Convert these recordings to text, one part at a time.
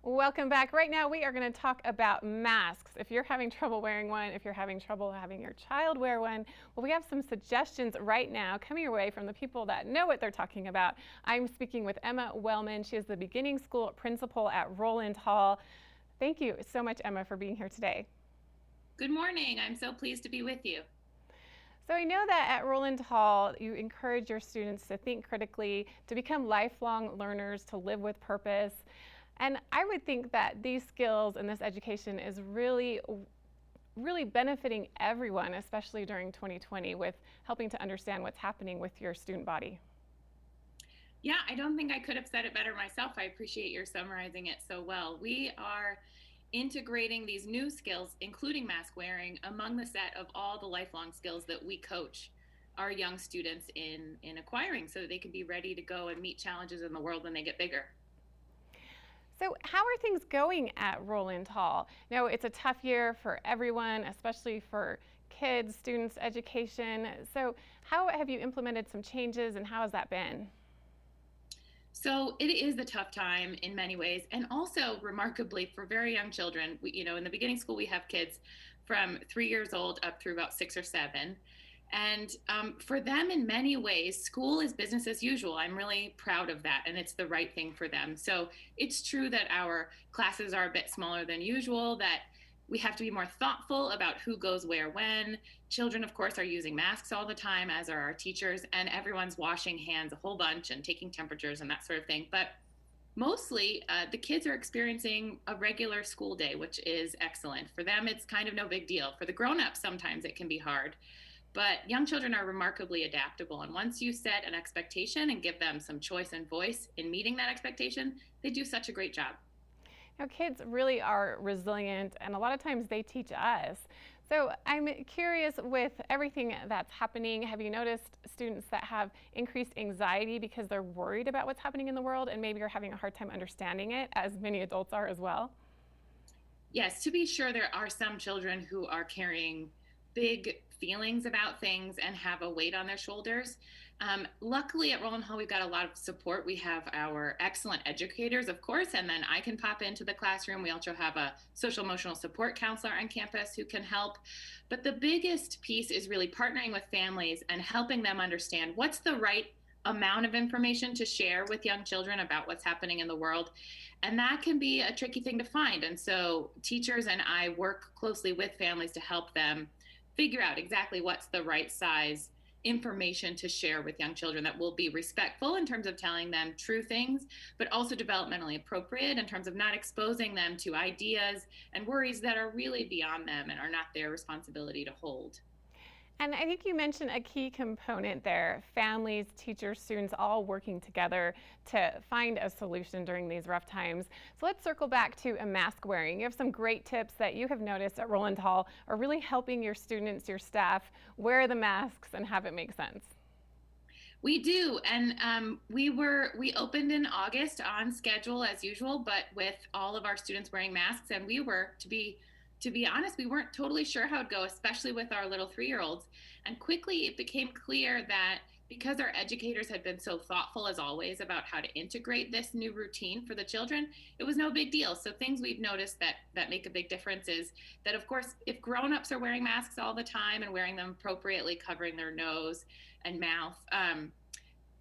Welcome back. Right now we are going to talk about masks. If you're having trouble wearing one, if you're having trouble having your child wear one, well, we have some suggestions right now coming your way from the people that know what they're talking about. I'm speaking with Emma Wellman. She is the beginning school principal at Rowland Hall. Thank you so much, Emma, for being here today. Good morning. I'm so pleased to be with you. So I know that at Rowland Hall, you encourage your students to think critically, to become lifelong learners, to live with purpose. And I would think that these skills and this education is really benefiting everyone, especially during 2020, with helping to understand what's happening with your student body. Yeah, I don't think I could have said it better myself. I appreciate your summarizing it so well. We are integrating these new skills, including mask wearing, among the set of all the lifelong skills that we coach our young students in acquiring so that they can be ready to go and meet challenges in the world when they get bigger. So, how are things going at Rowland Hall? Now, it's a tough year for everyone, especially for kids, students, education. So, how have you implemented some changes and how has that been? So it is a tough time in many ways, and also remarkably for very young children. In the beginning school, we have kids from 3 years old up through about 6 or 7. And for them, in many ways, school is business as usual. I'm really proud of that, and it's the right thing for them. So it's true that our classes are a bit smaller than usual, that we have to be more thoughtful about who goes where when. Children, of course, are using masks all the time, as are our teachers, and everyone's washing hands a whole bunch and taking temperatures and that sort of thing. But mostly, the kids are experiencing a regular school day, which is excellent. For them, it's kind of no big deal. For the grown-ups, sometimes it can be hard. But young children are remarkably adaptable. And once you set an expectation and give them some choice and voice in meeting that expectation, they do such a great job. Now, kids really are resilient, and a lot of times they teach us. So, I'm curious with everything that's happening, have you noticed students that have increased anxiety because they're worried about what's happening in the world and maybe are having a hard time understanding it, as many adults are as well? Yes, to be sure, there are some children who are carrying big feelings about things and have a weight on their shoulders. Luckily, at Rowland Hall, we've got a lot of support. We have our excellent educators, of course, and then I can pop into the classroom. We also have a social emotional support counselor on campus who can help. But the biggest piece is really partnering with families and helping them understand what's the right amount of information to share with young children about what's happening in the world. And that can be a tricky thing to find. And so teachers and I work closely with families to help them figure out exactly what's the right size information to share with young children that will be respectful in terms of telling them true things, but also developmentally appropriate in terms of not exposing them to ideas and worries that are really beyond them and are not their responsibility to hold. And I think you mentioned a key component there, families, teachers, students all working together to find a solution during these rough times. So let's circle back to a mask wearing. You have some great tips that you have noticed at Rowland Hall are really helping your students, your staff, wear the masks and have it make sense. We do, and we opened in August on schedule as usual, but with all of our students wearing masks, and we were to be honest, we weren't totally sure how it'd go, especially with our little 3 year olds. And quickly, it became clear that because our educators had been so thoughtful, as always, about how to integrate this new routine for the children, it was no big deal. So things we've noticed that make a big difference is that, of course, if grown-ups are wearing masks all the time and wearing them appropriately, covering their nose and mouth,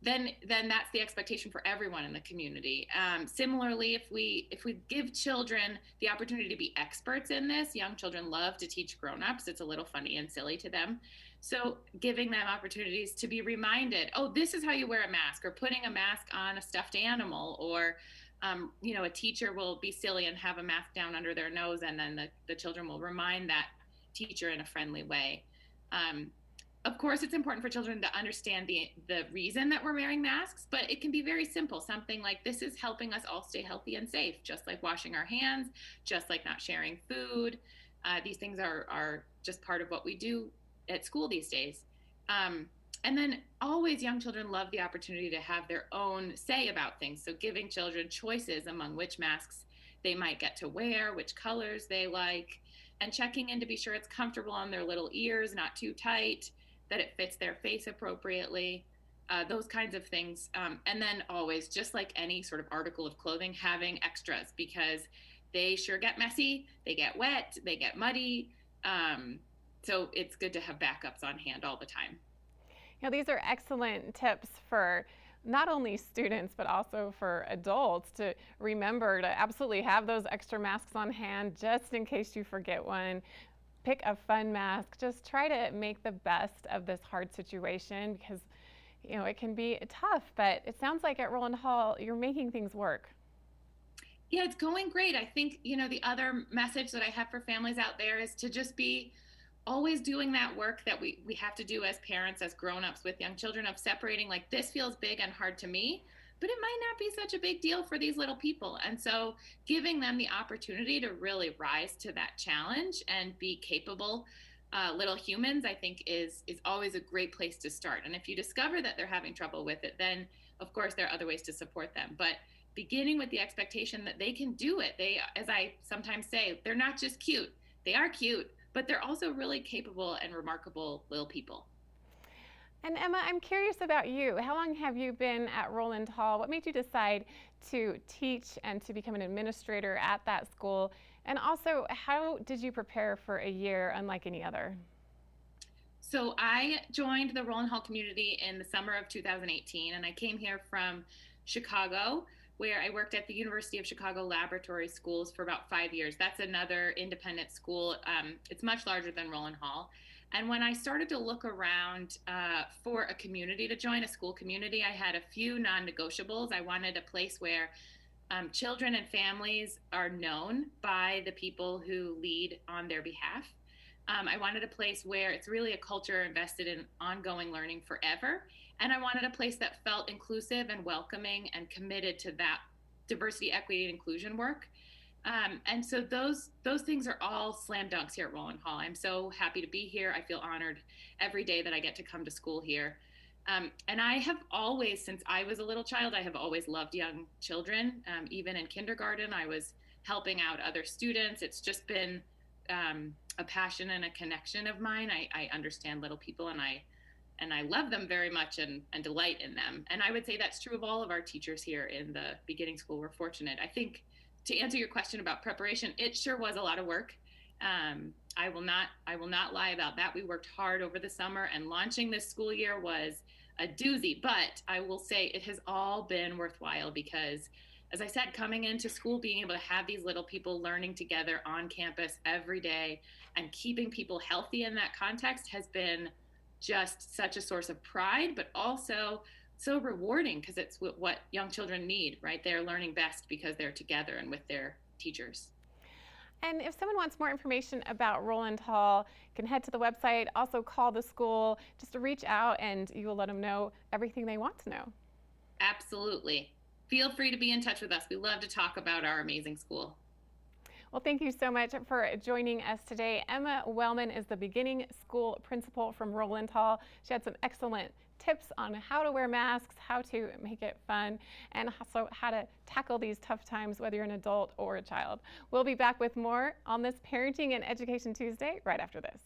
then that's the expectation for everyone in the community. Similarly, if we give children the opportunity to be experts in this, young children love to teach grown-ups. It's a little funny and silly to them. So giving them opportunities to be reminded, oh, this is how you wear a mask, or putting a mask on a stuffed animal, or a teacher will be silly and have a mask down under their nose, and then the children will remind that teacher in a friendly way. Of course, it's important for children to understand the reason that we're wearing masks, but it can be very simple. Something like, this is helping us all stay healthy and safe, just like washing our hands, just like not sharing food. These things are just part of what we do at school these days. And then always, young children love the opportunity to have their own say about things. So giving children choices among which masks they might get to wear, which colors they like, and checking in to be sure it's comfortable on their little ears, not too tight, that it fits their face appropriately. those kinds of things. And then always, just like any sort of article of clothing, having extras, because they sure get messy, they get wet, they get muddy. So it's good to have backups on hand all the time. These are excellent tips for not only students but also for adults to remember to absolutely have those extra masks on hand just in case you forget one. Pick a fun mask. Just try to make the best of this hard situation because it can be tough, but it sounds like at Rowland Hall you're making things work. Yeah, it's going great. I think, the other message that I have for families out there is to just be always doing that work that we have to do as parents, as grown-ups with young children, of separating, like, this feels big and hard to me, but it might not be such a big deal for these little people. And so giving them the opportunity to really rise to that challenge and be capable little humans, I think is always a great place to start. And if you discover that they're having trouble with it, then of course there are other ways to support them. But beginning with the expectation that they can do it. They, as I sometimes say, they're not just cute. They are cute, but they're also really capable and remarkable little people. And Emma, I'm curious about you. How long have you been at Rowland Hall? What made you decide to teach and to become an administrator at that school? And also, how did you prepare for a year unlike any other? So I joined the Rowland Hall community in the summer of 2018, and I came here from Chicago, where I worked at the University of Chicago Laboratory Schools for about 5 years. That's another independent school. It's much larger than Rowland Hall. And when I started to look around for a community to join, a school community, I had a few non-negotiables. I wanted a place where children and families are known by the people who lead on their behalf. I wanted a place where it's really a culture invested in ongoing learning forever. And I wanted a place that felt inclusive and welcoming and committed to that diversity, equity, and inclusion work. And so those things are all slam dunks here at Rowland Hall. I'm so happy to be here. I feel honored every day that I get to come to school here. And I have always, since I was a little child, I have always loved young children. Even in kindergarten, I was helping out other students. It's just been a passion and a connection of mine. I understand little people, and I love them very much and delight in them. And I would say that's true of all of our teachers here in the beginning school. We're fortunate. I think, to answer your question about preparation, it sure was a lot of work. I will not lie about that. We worked hard over the summer, and launching this school year was a doozy. But I will say it has all been worthwhile because, as I said, coming into school, being able to have these little people learning together on campus every day and keeping people healthy in that context has been just such a source of pride, but also so rewarding because it's what young children need, right? They're learning best because they're together and with their teachers. And if someone wants more information about Rowland Hall, you can head to the website, also call the school, just to reach out and you will let them know everything they want to know. Absolutely. Feel free to be in touch with us. We love to talk about our amazing school. Well, thank you so much for joining us today. Emma Wellman is the beginning school principal from Rowland Hall. She had some excellent tips on how to wear masks, how to make it fun, and also how to tackle these tough times, whether you're an adult or a child. We'll be back with more on this Parenting and Education Tuesday right after this.